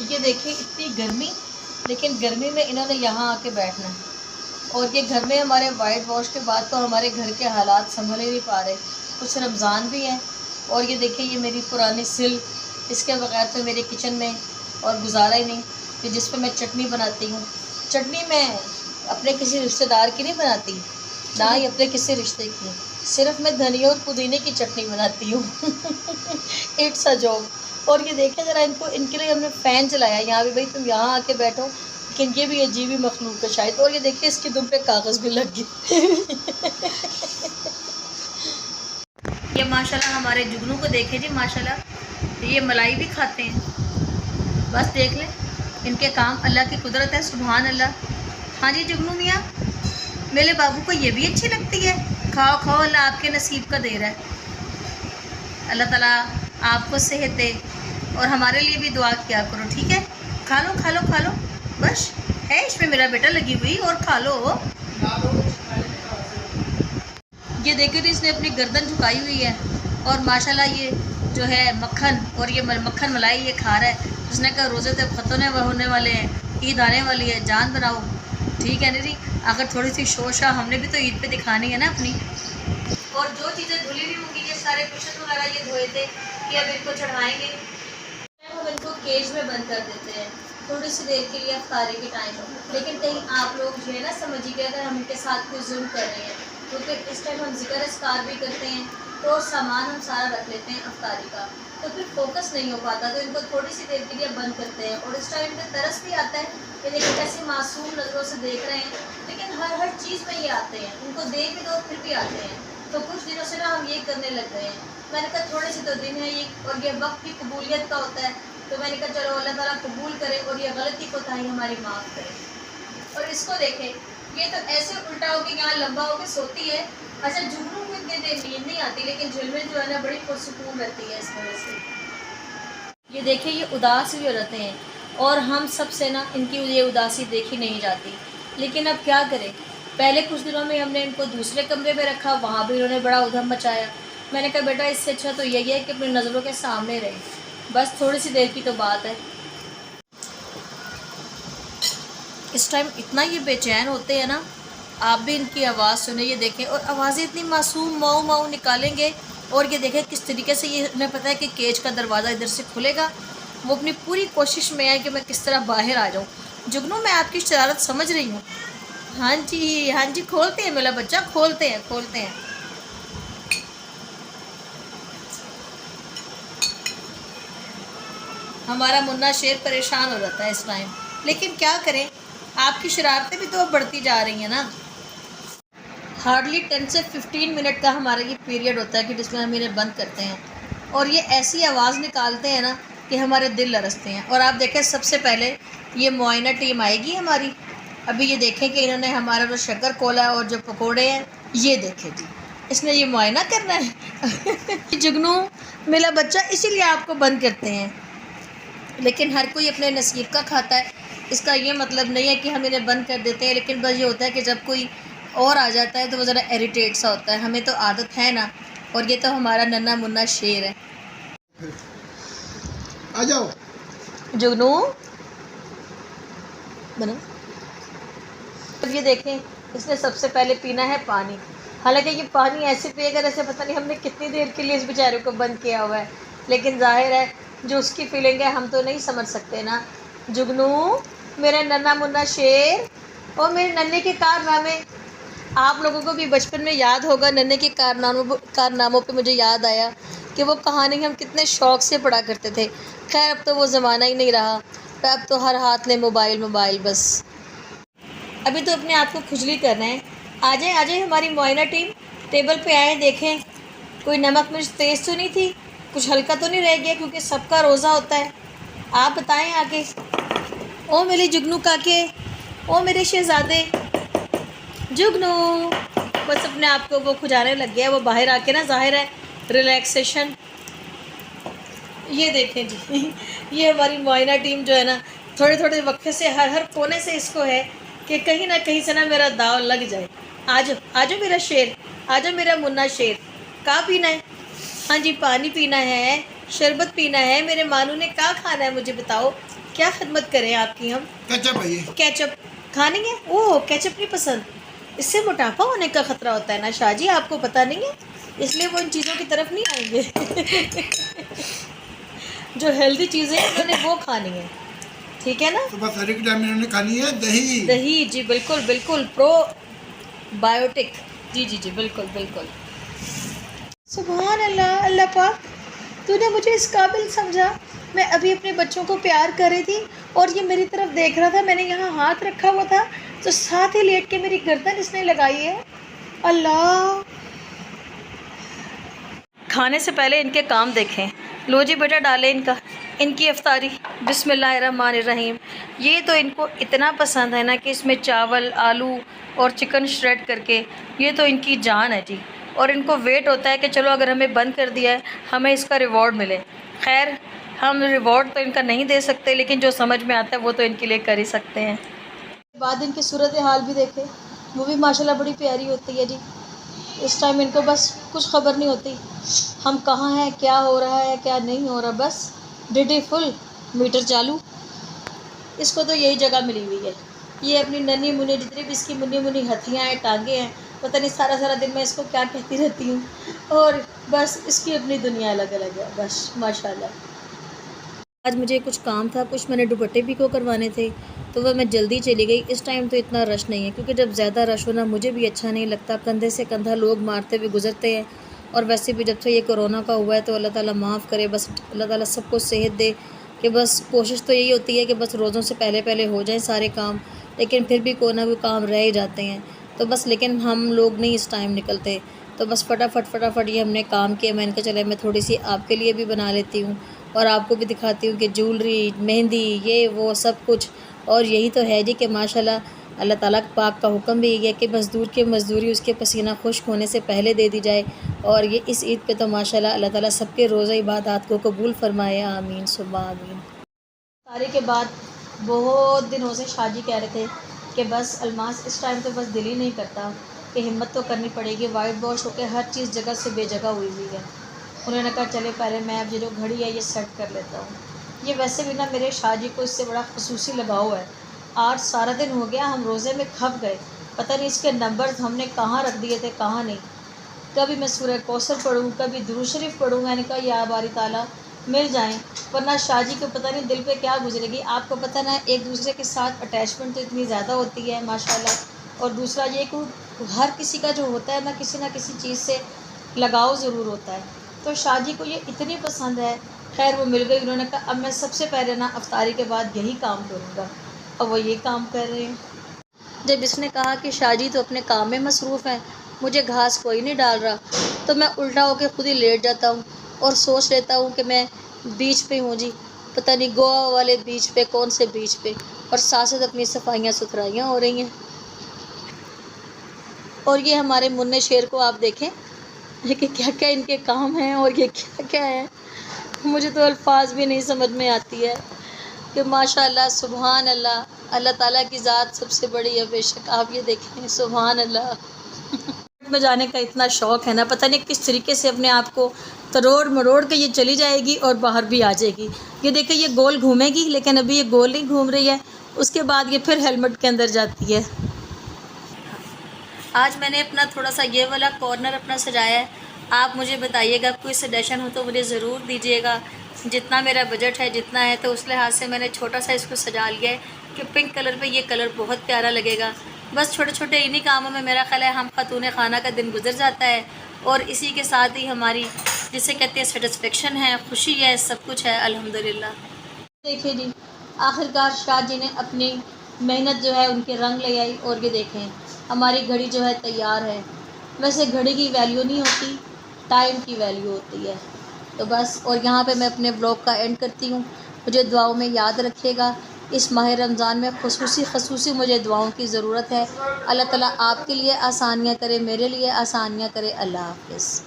ये देखिए इतनी गर्मी, लेकिन गर्मी में इन्होंने यहाँ आके बैठना है। और ये घर में हमारे वाइट वॉश के बाद तो हमारे घर के हालात संभल ही नहीं पा रहे। कुछ रमज़ान भी हैं और ये देखिए ये मेरी पुरानी सिल, इसके बगैर तो मेरे किचन में और गुजारा ही नहीं कि जिस पे मैं चटनी बनाती हूँ। चटनी मैं अपने किसी रिश्तेदार की नहीं बनाती, ना ही अपने किसी रिश्ते की, सिर्फ मैं धनिया और पुदीने की चटनी बनाती हूँ। It's a job. और ये देखें ज़रा इनको, इनके लिए हमने फ़ैन चलाया यहाँ भी, भाई तुम यहाँ आके बैठो, लेकिन ये भी अजीब ही मखलूक है शायद। और ये देखिए इसकी दुम पे कागज़ भी लग गई। ये माशाल्लाह हमारे जुगनू को देखे जी, माशाल्लाह ये मलाई भी खाते हैं। बस देख लें इनके काम, अल्लाह की कुदरत है, सुभान अल्लाह। हाँ जी जुगनू मियाँ, मेरे बाबू को ये भी अच्छी लगती है। खाओ खाओ, अल्लाह आपके नसीब का दे रहा है। अल्लाह ताला आपको सेहत दे और हमारे लिए भी दुआ किया करो, ठीक है। खा लो खा लो खा लो, बस है इसमें मेरा बेटा लगी हुई, और खा लो। ये देखिए तो इसने अपनी गर्दन झुकाई हुई है और माशाल्लाह ये जो है मक्खन, और ये मक्खन मलाई ये खा रहा है। उसने कहा रोज़े तो ख़त्म होने वाले हैं, ईद आने वाली है, जान बनाओ, ठीक है ना जी। अगर थोड़ी सी शोशा हमने भी तो ईद पे दिखानी है ना अपनी। और जो चीज़ें धुली हुई होंगी, ये सारे कुशन वगैरह ये धोए थे कि अब इनको चढ़ाएँगे। हम इनको केज में बंद कर देते हैं थोड़ी सी देर के लिए अफ्तारी के टाइम। लेकिन कहीं आप लोग जो है ना समझिए अगर हम इनके साथ कोई जुल्म कर रहे हैं, क्योंकि इस टाइम हम ज़िक्र अस्कार भी करते हैं तो सामान हम सारा रख लेते हैं अफ्तारी का, तो फिर फोकस नहीं हो पाता। तो इनको थोड़ी सी देर के लिए बंद करते हैं। और इस टाइम पे तरस भी आता है कि देखिए कैसे मासूम नज़रों से देख रहे हैं, लेकिन हर चीज़ में ये आते हैं, उनको देख भी दो फिर भी आते हैं। तो कुछ दिनों से ना हम ये करने लग गए हैं। मैंने कहा थोड़े से तो दिन है ये, और ये वक्त भी कबूलियत का होता है, तो मैंने कहा चलो अल्लाह ताला कबूल करे और ये गलती को ताही हमारी माफ़ करे। और इसको देखें, ये तो ऐसे उल्टा होकर यहाँ लंबा होकर सोती है। अच्छा जुगनू को इतनी देर नींद नहीं आती, लेकिन झिलमिल जो है ना बड़ी पुरसुकून रहती है इस वजह से। ये देखिए ये उदास भी रहते हैं और हम सब से ना इनकी ये उदासी देखी नहीं जाती। लेकिन अब क्या करें, पहले कुछ दिनों में हमने इनको दूसरे कमरे में रखा, वहाँ भी इन्होंने बड़ा उधम मचाया। मैंने कहा बेटा इससे अच्छा तो यही है कि अपनी नज़रों के सामने रहे, बस थोड़ी सी देर की तो बात है। इस टाइम इतना ये बेचैन होते हैं ना, आप भी इनकी आवाज़ सुने। ये देखें, और आवाज़ें इतनी मासूम माऊ माऊ निकालेंगे। और ये देखें किस तरीके से ये उन्हें पता है कि केज का दरवाज़ा इधर से खुलेगा। वो अपनी पूरी कोशिश में है कि मैं किस तरह बाहर आ जाऊँ। जुगनू मैं आपकी शरारत समझ रही हूँ। हाँ जी खोलते हैं मेरा बच्चा, खोलते हैं खोलते हैं। हमारा मुन्ना शेर परेशान हो जाता है इस टाइम, लेकिन क्या करें, आपकी शरारतें भी तो अब बढ़ती जा रही हैं ना। हार्डली 10 से 15 मिनट का हमारा ये पीरियड होता है कि जिसमें हम इन्हें बंद करते हैं, और ये ऐसी आवाज़ निकालते हैं ना कि हमारे दिल लरसते हैं। और आप देखें सबसे पहले ये मुआयना टीम आएगी हमारी। अभी ये देखें कि इन्होंने हमारा जो शक्कर कोला और जो पकोड़े हैं, ये देखें जी, इसने ये मुआयना करना है। जुगनू मेरा बच्चा, इसीलिए आपको बंद करते हैं। लेकिन हर कोई अपने नसीब का खाता है, इसका ये मतलब नहीं है कि हम इन्हें बंद कर देते हैं। लेकिन बस ये होता है कि जब कोई और आ जाता है तो वो ज़रा इरिटेट सा होता है, हमें तो आदत है ना। और ये तो हमारा नन्ना मुन्ना शेर है। आ जाओ जुगनू बनो। अब ये देखें, इसने सबसे पहले पीना है पानी। हालांकि ये पानी ऐसे पिएगा जैसे पता नहीं हमने कितनी देर के लिए इस बेचारे को बंद किया हुआ है, लेकिन जाहिर है जो उसकी फीलिंग है हम तो नहीं समझ सकते ना। जुगनू मेरा नन्ना मुन्ना शेर, और मेरे नन्हे के कारनामे आप लोगों को भी बचपन में याद होगा। नन्हे के कारनामों पे मुझे याद आया कि वो कहानी हम कितने शौक़ से पढ़ा करते थे। खैर अब तो वो ज़माना ही नहीं रहा, अब तो हर हाथ में मोबाइल बस। अभी तो अपने आप को खुजली करना है। आ जाए हमारी मुआयना टीम, टेबल पे आए, देखें कोई नमक मिर्च तेज़ तो नहीं थी, कुछ हल्का तो नहीं रह गया, क्योंकि सबका रोज़ा होता है। आप बताएं आगे। ओ मेरे जुगनू काके, ओ मेरे शहज़ादे जुगनू, बस अपने आप को वो खुजाने लग गया। वो बाहर आके ना जाहिर है रिलैक्सेशन। ये देखें जी, ये हमारी मुआयना टीम जो है ना, थोड़े थोड़े वक्त से हर कोने से इसको है कि कहीं ना कहीं से ना मेरा दाव लग जाए। आजो मेरा शेर, आजो मेरा मुन्ना शेर। क्या पीना है? हाँ जी पानी पीना है। शरबत पीना है, मेरे मानू ने क्या खाना है मुझे बताओ, क्या खिदमत करें आपकी हम। केचप है ये। केचप खानी है? ओह केचप नहीं पसंद, इससे मोटापा होने का खतरा होता है ना शाहजी, आपको पता नहीं है, इसलिए वो इन चीज़ों की तरफ नहीं आएंगे। जो हेल्दी चीज़ें हैं उन्होंने वो खानी है, ठीक है ना। सुबह सारी के टाइम इन्होंने खानी है दही। दही जी बिल्कुल बिल्कुल, प्रो बायोटिक, जी जी जी बिल्कुल बिल्कुल। सुभान अल्लाह, अल्लाह पाक तूने मुझे इस काबिल समझा। मैं अभी अपने बच्चों को प्यार कर रही थी और ये मेरी तरफ देख रहा था, मैंने यहाँ हाथ रखा हुआ था तो साथ ही लेट के मेरी गर्दन इसने लगाई है। अल्लाह, खाने से पहले इनके काम देखें। लो जी बेटा डालें इनकी अफ्तारी, बिस्मिल्लाहिर्रहमानिर्रहीम। ये तो इनको इतना पसंद है ना कि इसमें चावल, आलू और चिकन श्रेड करके, ये तो इनकी जान है जी। और इनको वेट होता है कि चलो अगर हमें बंद कर दिया है हमें इसका रिवॉर्ड मिले। खैर हम रिवॉर्ड तो इनका नहीं दे सकते, लेकिन जो समझ में आता है वो तो इनके लिए कर ही सकते हैं। बाद इनकी सूरत हाल भी देखें, वो भी माशाल्लाह बड़ी प्यारी होती है जी। इस टाइम इनको बस कुछ खबर नहीं होती हम कहाँ हैं, क्या हो रहा है क्या नहीं हो रहा, बस डिडी फुल मीटर चालू। इसको तो यही जगह मिली हुई है, ये अपनी नन्ही मुन्नी जितनी भी इसकी मुन्नी मुन्नी हथियाँ हैं, टांगे हैं, पता नहीं सारा सारा दिन मैं इसको क्या कहती रहती हूँ, और बस इसकी अपनी दुनिया अलग अलग है बस माशाल्लाह। आज मुझे कुछ काम था, कुछ मैंने दुपट्टे भी को करवाने थे, तो वह मैं जल्दी चली गई। इस टाइम तो इतना रश नहीं है, क्योंकि जब ज़्यादा रश होना मुझे भी अच्छा नहीं लगता, कंधे से कंधा लोग मारते हुए गुजरते हैं। और वैसे भी जब से ये कोरोना का हुआ है तो अल्लाह ताला माफ़ करे, बस अल्लाह ताला सबको सेहत दे। कि बस कोशिश तो यही होती है कि बस रोज़ों से पहले पहले हो जाए सारे काम, लेकिन फिर भी कोई ना कोई काम रह ही जाते हैं। तो बस लेकिन हम लोग नहीं इस टाइम निकलते, तो बस फटाफट ये हमने काम किया। मैंने कहा चले मैं थोड़ी सी आपके लिए भी बना लेती हूँ और आपको भी दिखाती हूँ कि ज्वेलरी, मेहंदी, ये वो सब कुछ। और यही तो है जी कि माशाल्लाह अल्लाह ताला पाक का हुक्म भी यही है कि मज़दूर की मज़दूरी उसके पसीना खुश्क होने से पहले दे दी जाए। और ये इस ईद पे तो माशाल्लाह अल्लाह ताला सबके रोज़ा इबादत को कबूल फरमाए, आमीन सुम्मा आमीन। सारे के बाद बहुत दिनों से शाजी कह रहे थे कि बस अलमास इस टाइम तो बस दिल ही नहीं करता कि हिम्मत तो करनी पड़ेगी, वाइट वॉश होकर हर चीज़ जगह से बेजगह हुई हुई है। उन्होंने कहा चले पहले मैं अब ये जो घड़ी है ये सेट कर लेता हूँ। ये वैसे भी ना मेरे शाजी को इससे बड़ा खसूसी लगाव है। आज सारा दिन हो गया हम रोज़े में खप गए, पता नहीं इसके नंबर हमने कहाँ रख दिए थे कहाँ नहीं। कभी मैं सूरह कौसर पढ़ूँ, कभी दुरूद शरीफ पढ़ूँ, मैंने कहा या बारी ताला मिल जाएं, वरना शाजी को पता नहीं दिल पे क्या गुजरेगी। आपको पता ना एक दूसरे के साथ अटैचमेंट तो इतनी ज़्यादा होती है माशाल्लाह। और दूसरा ये कि हर किसी का जो होता है ना किसी चीज़ से लगाव ज़रूर होता है, तो शाजी को ये इतनी पसंद है। खैर वो मिल गई, उन्होंने कहा अब मैं सबसे पहले ना अफ्तारी के बाद यही काम करूँगा, और वो ये काम कर रहे हैं। जब इसने कहा कि शाजी तो अपने काम में मसरूफ़ है, मुझे घास कोई नहीं डाल रहा, तो मैं उल्टा होकर खुद ही लेट जाता हूँ और सोच लेता हूँ कि मैं बीच पे हूँ जी, पता नहीं गोवा वाले बीच पे, कौन से बीच पे, और साथ साथ अपनी सफाइयाँ सुथराइयाँ हो रही हैं। और ये हमारे मुन्ने शेर को आप देखें कि क्या क्या इनके काम हैं और ये क्या क्या है, मुझे तो अल्फाज भी नहीं समझ में आती है कि माशाल्लाह सुभान अल्लाह, अल्लाह ताला की ज़ात सबसे बड़ी है बेशक। आप ये देखें सुभान अल्लाह। में जाने का इतना शौक़ है ना, पता नहीं किस तरीके से अपने आप को तरोड़ मरोड़ के ये चली जाएगी और बाहर भी आ जाएगी। ये देखिए ये गोल घूमेगी, लेकिन अभी ये गोल नहीं घूम रही है, उसके बाद ये फिर हेलमेट के अंदर जाती है। आज मैंने अपना थोड़ा सा ये वाला कॉर्नर अपना सजाया है। आप मुझे बताइएगा कोई सजेशन हो तो मुझे ज़रूर दीजिएगा। जितना मेरा बजट है जितना है, तो उस लिहाज से मैंने छोटा सा इसको सजा लिया है कि पिंक कलर पे ये कलर बहुत प्यारा लगेगा। बस छोटे छोटे इन्हीं कामों में मेरा ख्याल है हम खातून खाना का दिन गुजर जाता है, और इसी के साथ ही हमारी जिसे कहते हैं सेटिस्फेक्शन है, खुशी है, सब कुछ है अल्हम्दुलिल्लाह। देखिए जी आखिरकार शाह जी ने अपनी मेहनत जो है उनके रंग ले आई, और ये देखें हमारी घड़ी जो है तैयार है। वैसे घड़ी की वैल्यू नहीं होती, टाइम की वैल्यू होती है। तो बस, और यहाँ पे मैं अपने ब्लॉग का एंड करती हूँ। मुझे दुआओं में याद रखिएगा, इस माह रमज़ान में खसूसी मुझे दुआओं की ज़रूरत है। अल्लाह ताला आपके लिए आसानियाँ करे, मेरे लिए आसानियाँ करे। अल्लाह हाफ़िज़।